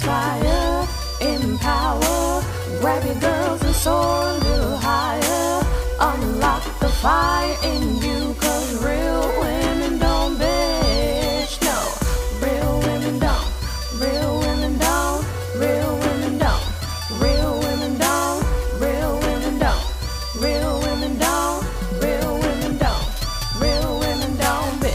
inspire, empower, grab your girls and soar a little higher. Unlock the fire in you, 'cause real women don't bitch, no. Real women don't, real women don't, real women don't, real women don't, real women don't, real women don't, real women don't, real women don't bitch.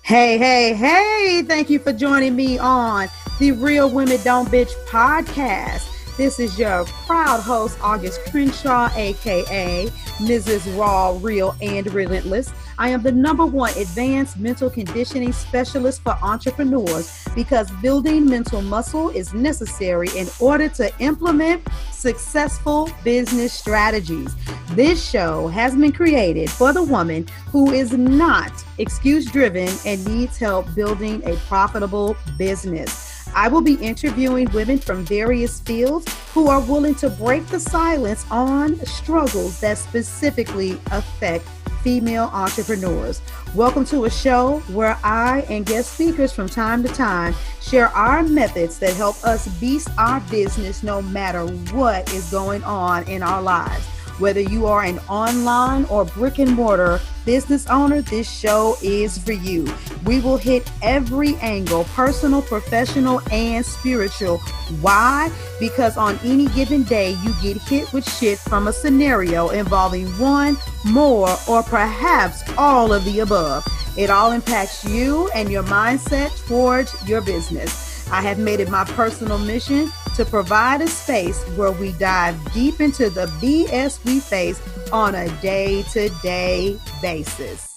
Hey, thank you for joining me on the Real Women Don't Bitch podcast. This is your proud host, August Crenshaw, aka Mrs. Raw, Real, and Relentless. I am the #1 advanced mental conditioning specialist for entrepreneurs because building mental muscle is necessary in order to implement successful business strategies. This show has been created for the woman who is not excuse-driven and needs help building a profitable business. I will be interviewing women from various fields who are willing to break the silence on struggles that specifically affect female entrepreneurs. Welcome to a show where I and guest speakers from time to time share our methods that help us beast our business no matter what is going on in our lives. Whether you are an online or brick and mortar business owner, this show is for you. We will hit every angle, personal, professional, and spiritual. Why? Because on any given day, you get hit with shit from a scenario involving one, more, or perhaps all of the above. It all impacts you and your mindset towards your business. I have made it my personal mission to provide a space where we dive deep into the BS we face on a day-to-day basis.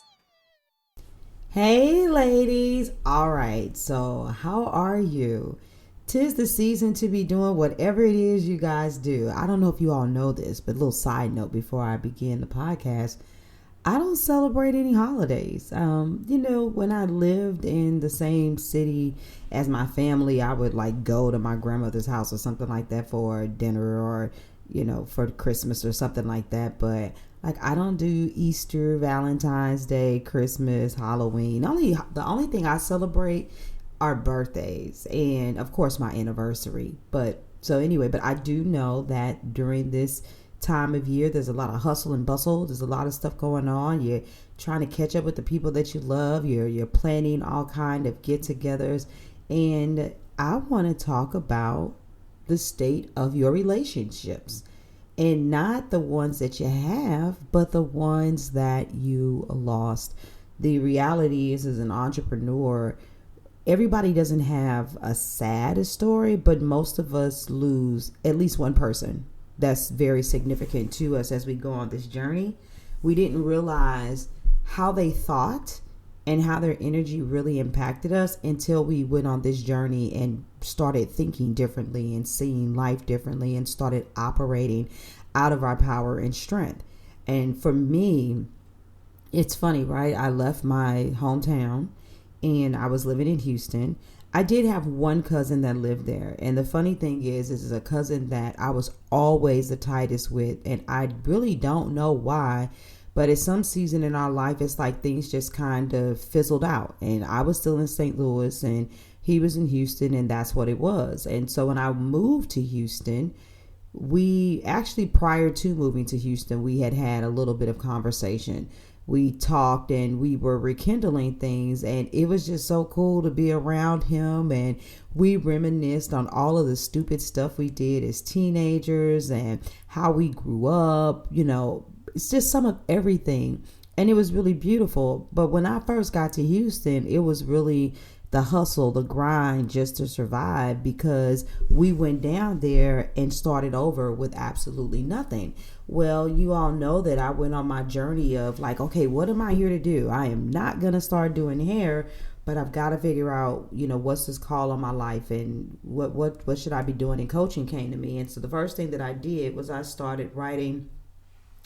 Hey ladies, all right, so how are you? 'Tis the season to be doing whatever it is you guys do. I don't know if you all know this, but a little side note before I begin the podcast, I don't celebrate any holidays. When I lived in the same city as my family, I would like go to my grandmother's house or something like that for dinner or, for Christmas or something like that. But like, I don't do Easter, Valentine's Day, Christmas, Halloween. The only thing I celebrate are birthdays and of course my anniversary. But I do know that during this time of year, there's a lot of hustle and bustle. There's a lot of stuff going on. You're trying to catch up with the people that you love. You're planning all kind of get-togethers. And I want to talk about the state of your relationships, and not the ones that you have, but the ones that you lost. The reality is, as an entrepreneur, everybody doesn't have a sad story, but most of us lose at least one person that's very significant to us as we go on this journey. We didn't realize how they thought and how their energy really impacted us until we went on this journey and started thinking differently and seeing life differently and started operating out of our power and strength. And for me, it's funny, right? I left my hometown and I was living in Houston. I did have one cousin that lived there. And the funny thing is a cousin that I was always the tightest with. And I really don't know why, but at some season in our life, it's like things just kind of fizzled out. And I was still in St. Louis and he was in Houston, and that's what it was. And so when I moved to Houston, we actually, prior to moving to Houston, we had a little bit of conversation. We talked and we were rekindling things, and it was just so cool to be around him. And we reminisced on all of the stupid stuff we did as teenagers and how we grew up. It's just some of everything. And it was really beautiful. But when I first got to Houston, it was really the hustle, the grind just to survive, because we went down there and started over with absolutely nothing. Well, you all know that I went on my journey of like, okay, what am I here to do? I am not going to start doing hair, but I've got to figure out, what's this call on my life and what should I be doing? And coaching came to me. And so the first thing that I did was I started writing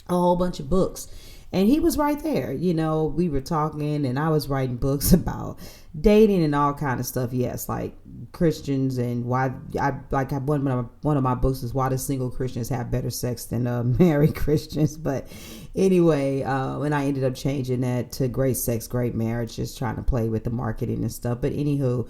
a whole bunch of books. And he was right there. We were talking and I was writing books about dating and all kind of stuff. Yes, like Christians and why one of my books is why do single Christians have better sex than married Christians. But anyway, and I ended up changing that to great sex, great marriage, just trying to play with the marketing and stuff. But anywho,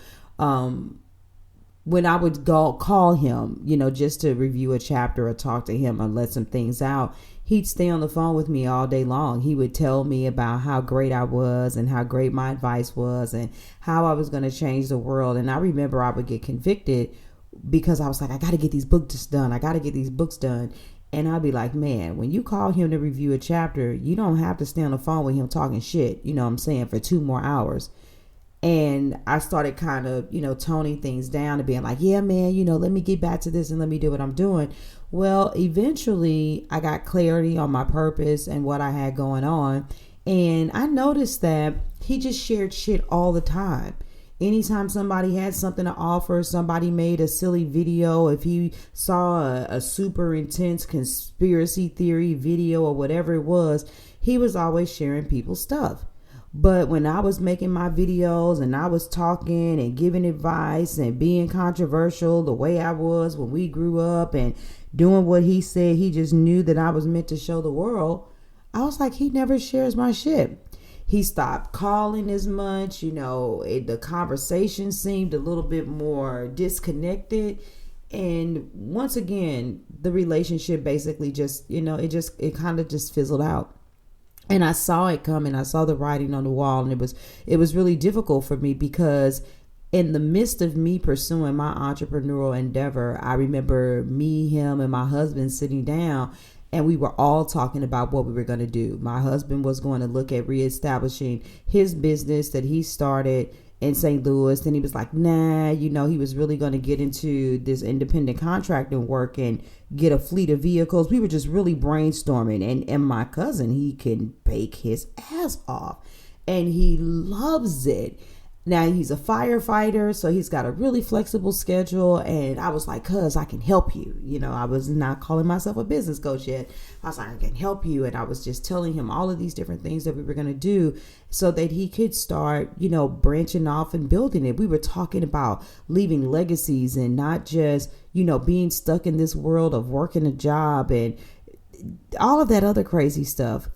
when I would call him, just to review a chapter or talk to him or let some things out, he'd stay on the phone with me all day long. He would tell me about how great I was and how great my advice was and how I was going to change the world. And I remember I would get convicted because I was like, I got to get these books done. I got to get these books done. And I'd be like, man, when you call him to review a chapter, you don't have to stay on the phone with him talking shit, for 2 more hours. And I started kind of, toning things down and being like, yeah, man, let me get back to this and let me do what I'm doing. Well, eventually I got clarity on my purpose and what I had going on. And I noticed that he just shared shit all the time. Anytime somebody had something to offer, somebody made a silly video, if he saw a super intense conspiracy theory video or whatever it was, he was always sharing people's stuff. But when I was making my videos and I was talking and giving advice and being controversial the way I was when we grew up and doing what he said, he just knew that I was meant to show the world. I was like, he never shares my shit. He stopped calling as much, the conversation seemed a little bit more disconnected. And once again, the relationship basically just, it kind of just fizzled out. And I saw it coming. I saw the writing on the wall, and it was really difficult for me because in the midst of me pursuing my entrepreneurial endeavor, I remember me, him, and my husband sitting down, and we were all talking about what we were going to do. My husband was going to look at reestablishing his business that he started in St. Louis. Then he was like, nah, he was really going to get into this independent contracting work and get a fleet of vehicles. We were just really brainstorming. And my cousin, he can bake his ass off and he loves it. Now he's a firefighter, so he's got a really flexible schedule. And I was like, cuz I can help you. I was not calling myself a business coach yet. I was like, I can help you. And I was just telling him all of these different things that we were going to do so that he could start, branching off and building it. We were talking about leaving legacies and not just, being stuck in this world of working a job and all of that other crazy stuff.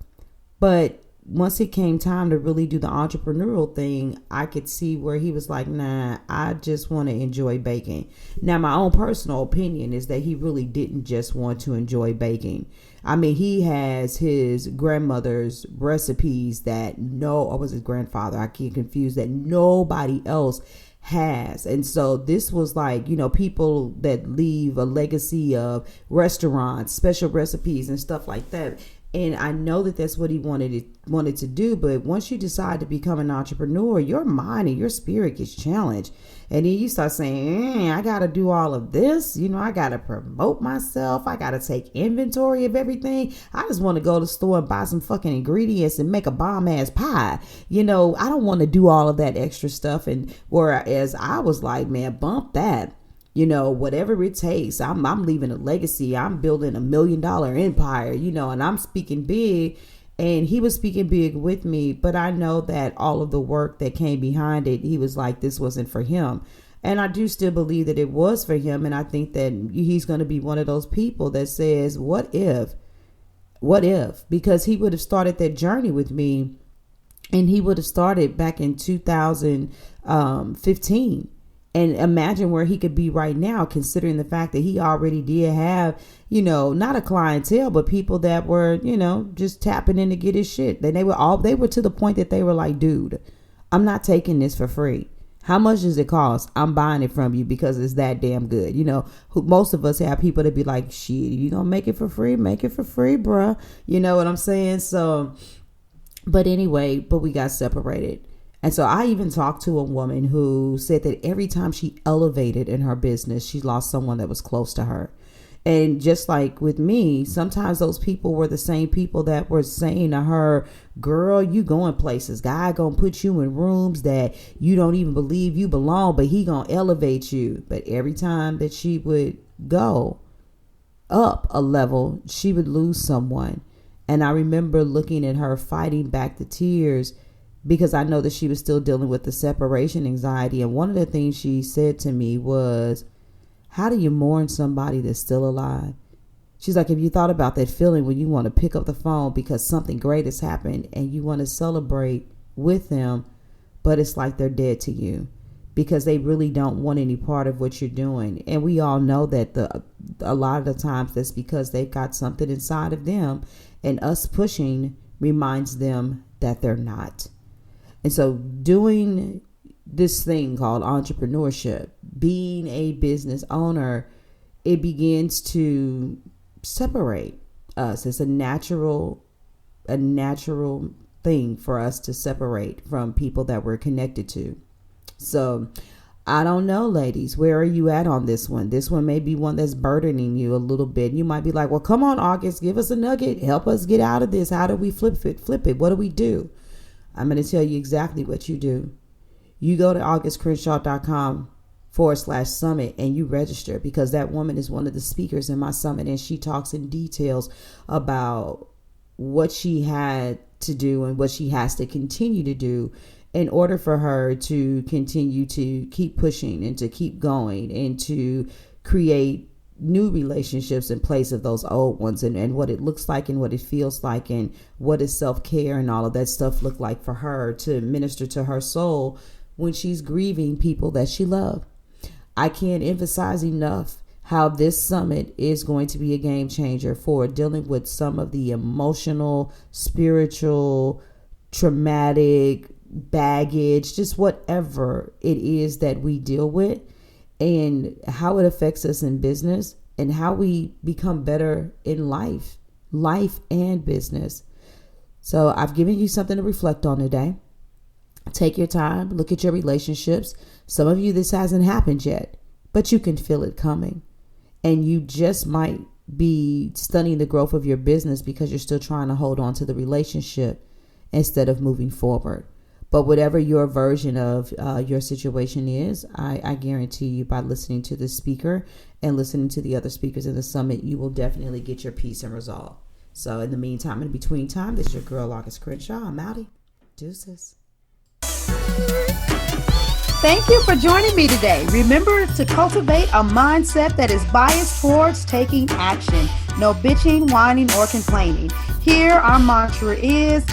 But once it came time to really do the entrepreneurial thing, I could see where he was like, nah, I just want to enjoy baking. Now, my own personal opinion is that he really didn't just want to enjoy baking. I mean, he has his grandmother's recipes or was his grandfather? I get confused, that nobody else has. And so this was like, people that leave a legacy of restaurants, special recipes and stuff like that. And I know that that's what he wanted to do. But once you decide to become an entrepreneur, your mind and your spirit gets challenged. And then you start saying, I got to do all of this. I got to promote myself. I got to take inventory of everything. I just want to go to the store and buy some fucking ingredients and make a bomb ass pie. I don't want to do all of that extra stuff. And whereas I was like, man, bump that. Whatever it takes, I'm leaving a legacy. I'm building $1 million empire, and I'm speaking big, and he was speaking big with me. But I know that all of the work that came behind it, he was like, this wasn't for him. And I do still believe that it was for him. And I think that he's going to be one of those people that says, what if, because he would have started that journey with me, and he would have started back in 2015. And imagine where he could be right now, considering the fact that he already did have, not a clientele, but people that were, just tapping in to get his shit. Then they were to the point that they were like, dude, I'm not taking this for free. How much does it cost? I'm buying it from you because it's that damn good. Most of us have people that be like, shit, you gonna make it for free? Make it for free, bruh. You know what I'm saying? So, but we got separated. And so I even talked to a woman who said that every time she elevated in her business, she lost someone that was close to her. And just like with me, sometimes those people were the same people that were saying to her, girl, you going places. God gonna put you in rooms that you don't even believe you belong, but he gonna elevate you. But every time that she would go up a level, she would lose someone. And I remember looking at her fighting back the tears because I know that she was still dealing with the separation anxiety. And one of the things she said to me was, how do you mourn somebody that's still alive? She's like, have you thought about that feeling when you want to pick up the phone because something great has happened and you want to celebrate with them, but it's like they're dead to you because they really don't want any part of what you're doing. And we all know that a lot of the times that's because they've got something inside of them, and us pushing reminds them that they're not. And so doing this thing called entrepreneurship, being a business owner, it begins to separate us. It's a natural thing for us to separate from people that we're connected to. So I don't know, ladies, where are you at on this one? This one may be one that's burdening you a little bit. You might be like, well, come on, August, give us a nugget. Help us get out of this. How do we flip it? What do we do? I'm going to tell you exactly what you do. You go to augustcrenshaw.com/summit and you register, because that woman is one of the speakers in my summit, and she talks in details about what she had to do and what she has to continue to do in order for her to continue to keep pushing and to keep going and to create new relationships in place of those old ones, and what it looks like and what it feels like and what does self-care and all of that stuff look like for her to minister to her soul when she's grieving people that she loved. I can't emphasize enough how this summit is going to be a game changer for dealing with some of the emotional, spiritual, traumatic baggage, just whatever it is that we deal with, and how it affects us in business and how we become better in life and business. So I've given you something to reflect on today. Take your time, look at your relationships. Some of you, this hasn't happened yet, but you can feel it coming. And you just might be stunning the growth of your business because you're still trying to hold on to the relationship instead of moving forward. But whatever your version of your situation is, I guarantee you, by listening to this speaker and listening to the other speakers in the summit, you will definitely get your peace and resolve. So in the meantime, in between time, this is your girl, August Crenshaw. I'm outie. Deuces. Thank you for joining me today. Remember to cultivate a mindset that is biased towards taking action. No bitching, whining, or complaining. Here, our mantra is,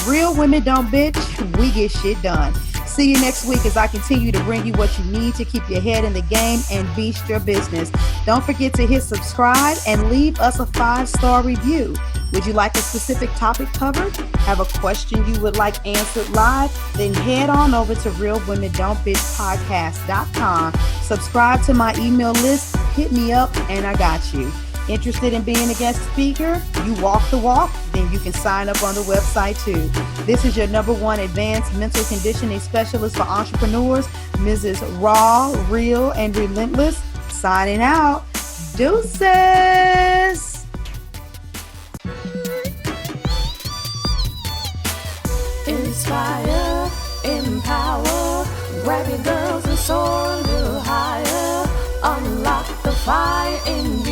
real women don't bitch, we get shit done. See you next week as I continue to bring you what you need to keep your head in the game and beast your business. Don't forget to hit subscribe and leave us a 5-star review. Would you like a specific topic covered? Have a question you would like answered live? Then head on over to realwomen.don't bitch.podcast.com. Subscribe to my email list, hit me up, and I got you. Interested in being a guest speaker? You walk the walk? Then you can sign up on the website too. This is your #1 advanced mental conditioning specialist for entrepreneurs, Mrs. Raw, Real, and Relentless. Signing out. Deuces! Inspire, empower, grab your girls and soar a little higher. Unlock the fire in